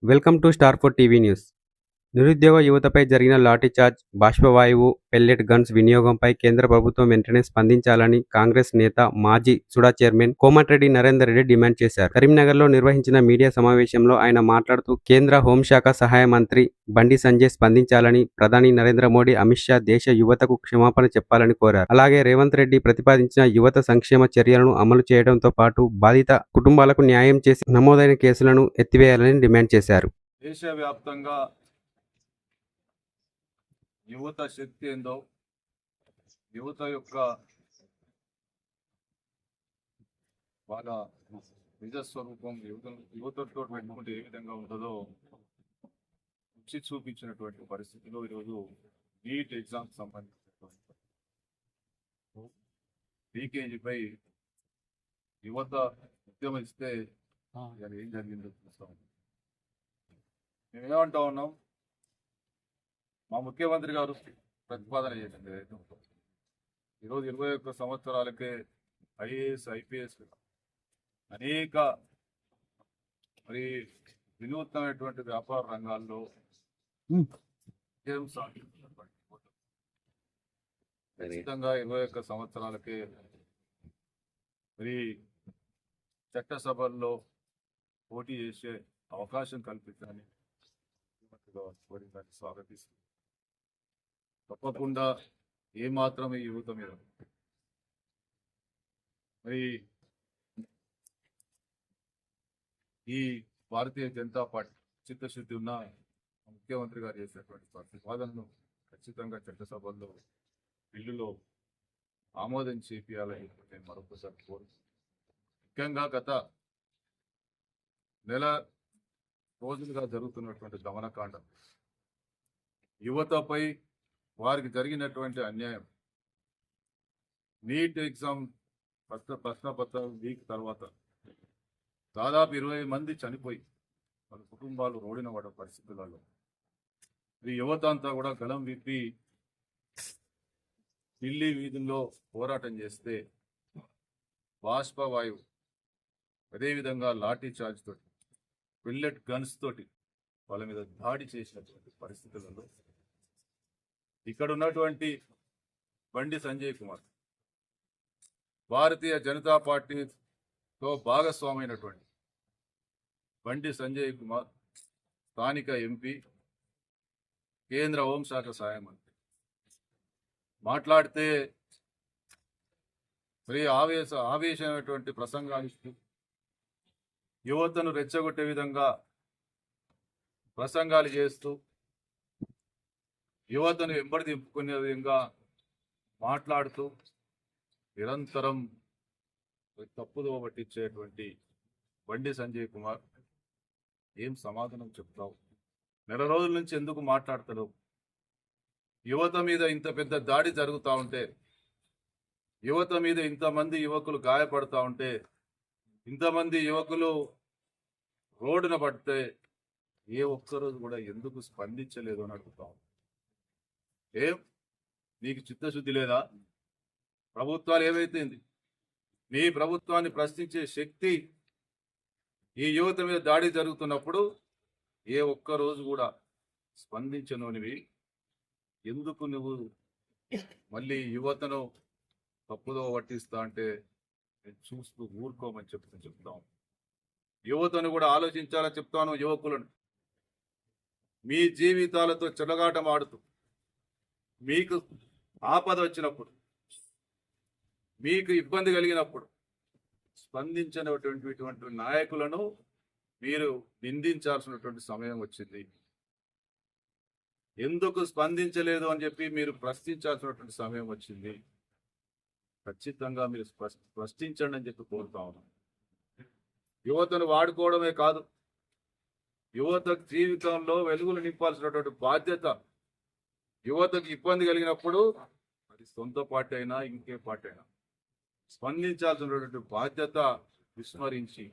Welcome to star four TV news. నిరుద్యోగ యువతపై జరిగిన lathi charge, బాష్పవాయువు, pellet guns వినియోగంపై కేంద్ర ప్రభుత్వం వెంటనే స్పందించాలని కాంగ్రెస్ నేత, మాజీ సుడా చైర్మన్ కోమటిరెడ్డి నరేందర్ రెడ్డి డిమాండ్ చేశారు. కరీంనగర్లో నిర్వహించిన మీడియా సమావేశంలో ఆయన మాట్లాడుతూ కేంద్ర హోంశాఖ సహాయ మంత్రి బండి సంజయ్ స్పందించాలని, ప్రధాని నరేంద్ర మోడీ, అమిత్ షా దేశ యువతకు క్షమాపణ చెప్పాలని కోరారు. అలాగే రేవంత్ రెడ్డి ప్రతిపాదించిన యువత సంక్షేమ చర్యలను అమలు చేయడంతో పాటు బాధిత కుటుంబాలకు న్యాయం చేసి నమోదైన కేసులను ఎత్తివేయాలని డిమాండ్ చేశారు. దేశవ్యాప్తంగా యువత శక్తి ఏందో, యువత యొక్క వాళ్ళ నిజస్వరూపం యువతతో పెట్టుకుంటే ఏ విధంగా ఉంటుందో రుచి చూపించినటువంటి పరిస్థితిలో ఈరోజు నీట్ ఎగ్జామ్కి సంబంధించినటువంటి లీకేజీపై యువత ఉద్యమిస్తే ఏం జరిగిందో చూస్తాం. మేమేమంటా ఉన్నాం, మా ముఖ్యమంత్రి గారు ప్రతిపాదన చేసింది ఈరోజు 21 సంవత్సరాలకే ఐఏఎస్, ఐపీఎస్ అనేక మరి వినూత్నమైనటువంటి వ్యాపార రంగాల్లో విజయం సాధించినటువంటి ఖచ్చితంగా 21 సంవత్సరాలకే మరి చట్టసభల్లో పోటీ చేసే అవకాశం కల్పించాలని దాన్ని స్వాగతిస్తుంది. తప్పకుండా ఏమాత్రం ఈ యువత మీద మరి ఈ భారతీయ జనతా పార్టీ చిత్తశుద్ధి ఉన్న ముఖ్యమంత్రి గారు చేసినటువంటి ప్రతిపాదనను ఖచ్చితంగా చట్టసభల్లో బిల్లులో ఆమోదం చేపియాలని నేను మరొకసారి కోరు. ముఖ్యంగా గత నెల రోజులుగా జరుగుతున్నటువంటి దమనకాండం, యువతపై వారికి జరిగినటువంటి అన్యాయం, నీట్ ఎగ్జామ్ ప్రశ్నపత్రం లీక్ తర్వాత దాదాపు 20 మంది చనిపోయి వాళ్ళ కుటుంబాలు రోడిన పడ్డ పరిస్థితులలో ఈ యువత అంతా కూడా గలం విప్పి ఢిల్లీ వీధుల్లో పోరాటం చేస్తే బాష్పవాయువు, అదేవిధంగా లాఠీ చార్జ్ తోటి, పెల్లెట్ గన్స్ తోటి వాళ్ళ మీద దాడి చేసినటువంటి పరిస్థితులలో ఇక్కడ ఉన్నటువంటి బండి సంజయ్ కుమార్, భారతీయ జనతా పార్టీతో భాగస్వామైనటువంటి బండి సంజయ్ కుమార్ స్థానిక ఎంపీ, కేంద్ర హోంశాఖ సహాయ మంత్రి మాట్లాడితే మరి ఆవేశమైనటువంటి ప్రసంగాలు, యువతను రెచ్చగొట్టే విధంగా ప్రసంగాలు చేస్తూ యువతను వెంబడి దింపుకునే విధంగా మాట్లాడుతూ నిరంతరం తప్పుదో పట్టించేటువంటి బండి సంజయ్ కుమార్ ఏం సమాధానం చెప్తావు? నెల రోజుల నుంచి ఎందుకు మాట్లాడతావు? యువత మీద ఇంత పెద్ద దాడి జరుగుతూ ఉంటే, యువత మీద ఇంతమంది యువకులు గాయపడతా ఉంటే, ఇంతమంది యువకులు రోడ్డున పడితే ఏ ఒక్కరోజు కూడా ఎందుకు స్పందించలేదు అని అడుగుతాం. ఏం నీకు చిత్తశుద్ధి లేదా? ప్రభుత్వాలు ఏమైతుంది, నీ ప్రభుత్వాన్ని ప్రశ్నించే శక్తి ఈ యువత మీద దాడి జరుగుతున్నప్పుడు ఏ ఒక్కరోజు కూడా స్పందించనోనివి ఎందుకు నువ్వు మళ్ళీ యువతను తప్పుదో పట్టిస్తా అంటే నేను చూస్తూ ఊరుకోమని చెప్తాం. యువతను కూడా ఆలోచించాలని చెప్తాను. యువకులను మీ జీవితాలతో చెలగాటం ఆడుతూ, మీకు ఆపద వచ్చినప్పుడు, మీకు ఇబ్బంది కలిగినప్పుడు స్పందించినటువంటి నాయకులను మీరు నిందించాల్సినటువంటి సమయం వచ్చింది. ఎందుకు స్పందించలేదు అని చెప్పి మీరు ప్రశ్నించాల్సినటువంటి సమయం వచ్చింది. ఖచ్చితంగా మీరు ప్రశ్నించండి అని చెప్పి కోరుతా ఉన్నాం. యువతను వాడుకోవడమే కాదు, యువత జీవితంలో వెలుగులు నింపాల్సినటువంటి బాధ్యత, యువతకు ఇబ్బంది కలిగినప్పుడు అది సొంత పార్టీ అయినా ఇంకే పార్టీ అయినా స్పందించాల్సినటువంటి బాధ్యత విస్మరించి